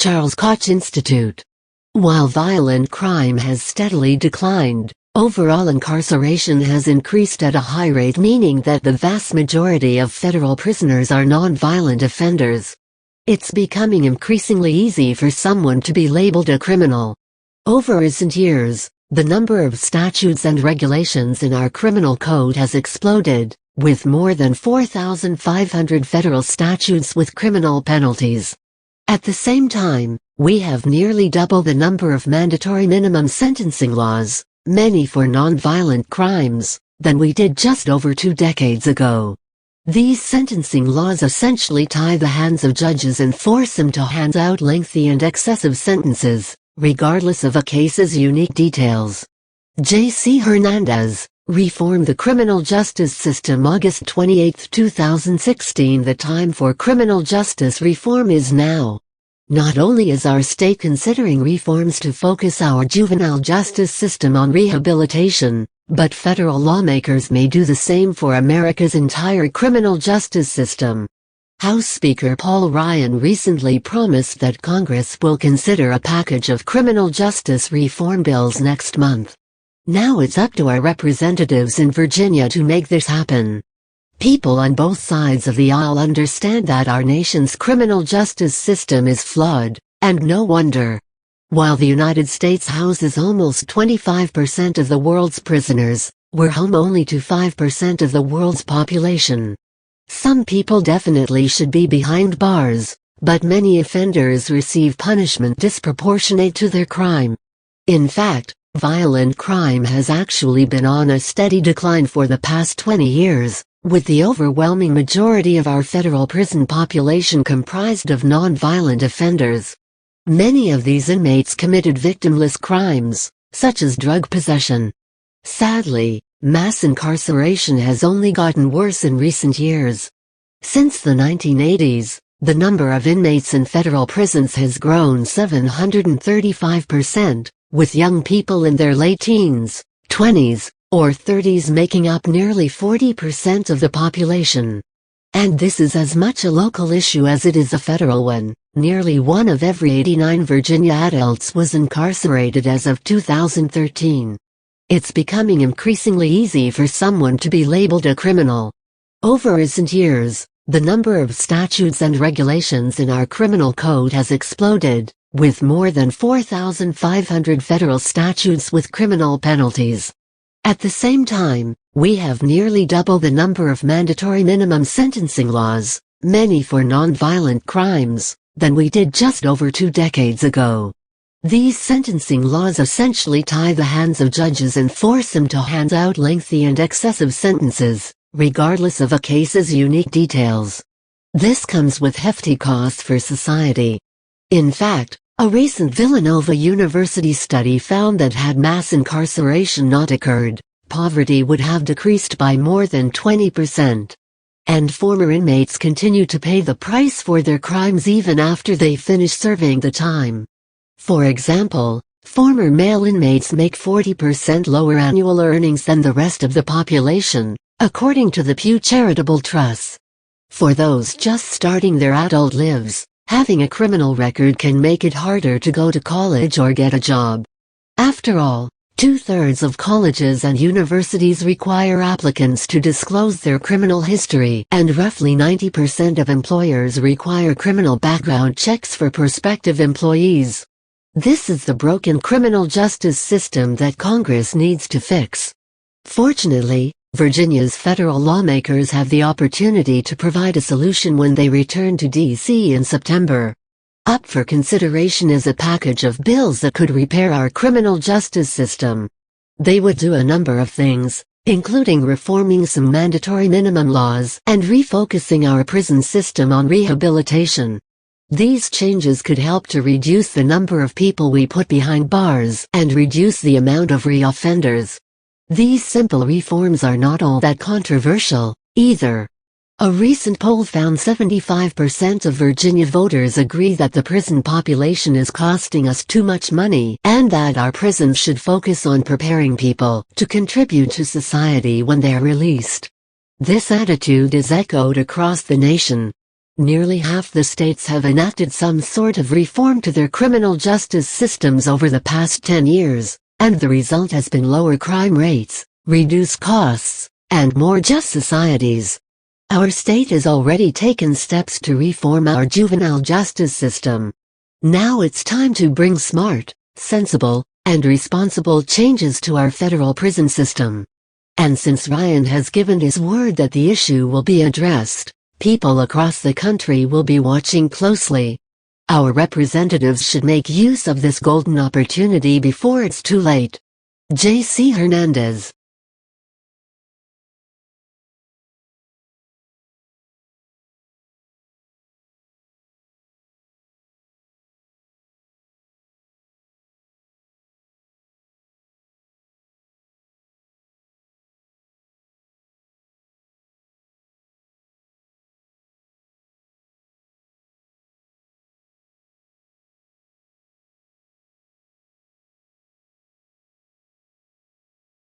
Charles Koch Institute. While violent crime has steadily declined, overall incarceration has increased at a high rate, meaning that the vast majority of federal prisoners are non-violent offenders. It's becoming increasingly easy for someone to be labeled a criminal. Over recent years, the number of statutes and regulations in our criminal code has exploded, with more than 4,500 federal statutes with criminal penalties. At the same time, we have nearly double the number of mandatory minimum sentencing laws, many for non-violent crimes, than we did just over 2 decades ago. These sentencing laws essentially tie the hands of judges and force them to hand out lengthy and excessive sentences, regardless of a case's unique details. J.C. Hernandez, Reform the Criminal Justice System, August 28, 2016. The time for criminal justice reform is now. Not only is our state considering reforms to focus our juvenile justice system on rehabilitation, but federal lawmakers may do the same for America's entire criminal justice system. House Speaker Paul Ryan recently promised that Congress will consider a package of criminal justice reform bills next month. Now it's up to our representatives in Virginia to make this happen. People on both sides of the aisle understand that our nation's criminal justice system is flawed, and no wonder. While the United States houses almost 25% of the world's prisoners, we're home only to 5% of the world's population. Some people definitely should be behind bars, but many offenders receive punishment disproportionate to their crime. In fact, violent crime has actually been on a steady decline for the past 20 years, with the overwhelming majority of our federal prison population comprised of non-violent offenders. Many of these inmates committed victimless crimes, such as drug possession. Sadly, mass incarceration has only gotten worse in recent years. Since the 1980s, the number of inmates in federal prisons has grown 735%, with young people in their late teens, 20s, or 30s making up nearly 40% of the population. And this is as much a local issue as it is a federal one. Nearly 1 of every 89 Virginia adults was incarcerated as of 2013. It's becoming increasingly easy for someone to be labeled a criminal. Over recent years, the number of statutes and regulations in our criminal code has exploded, with more than 4,500 federal statutes with criminal penalties. At the same time, we have nearly double the number of mandatory minimum sentencing laws, many for non-violent crimes, than we did just over 2 decades ago. These sentencing laws essentially tie the hands of judges and force them to hand out lengthy and excessive sentences, regardless of a case's unique details. This comes with hefty costs for society. In fact, a recent Villanova University study found that had mass incarceration not occurred, poverty would have decreased by more than 20%. And former inmates continue to pay the price for their crimes even after they finish serving the time. For example, former male inmates make 40% lower annual earnings than the rest of the population, according to the Pew Charitable Trust. For those just starting their adult lives, having a criminal record can make it harder to go to college or get a job. After all, 2/3 of colleges and universities require applicants to disclose their criminal history, and roughly 90% of employers require criminal background checks for prospective employees. This is the broken criminal justice system that Congress needs to fix. Fortunately, Virginia's federal lawmakers have the opportunity to provide a solution when they return to D.C. in September. Up for consideration is a package of bills that could repair our criminal justice system. They would do a number of things, including reforming some mandatory minimum laws and refocusing our prison system on rehabilitation. These changes could help to reduce the number of people we put behind bars and reduce the amount of reoffenders. These simple reforms are not all that controversial, either. A recent poll found 75% of Virginia voters agree that the prison population is costing us too much money and that our prisons should focus on preparing people to contribute to society when they are released. This attitude is echoed across the nation. Nearly half the states have enacted some sort of reform to their criminal justice systems over the past 10 years, and the result has been lower crime rates, reduced costs, and more just societies. Our state has already taken steps to reform our juvenile justice system. Now it's time to bring smart, sensible, and responsible changes to our federal prison system. And since Ryan has given his word that the issue will be addressed, people across the country will be watching closely. Our representatives should make use of this golden opportunity before it's too late. J.C. Hernandez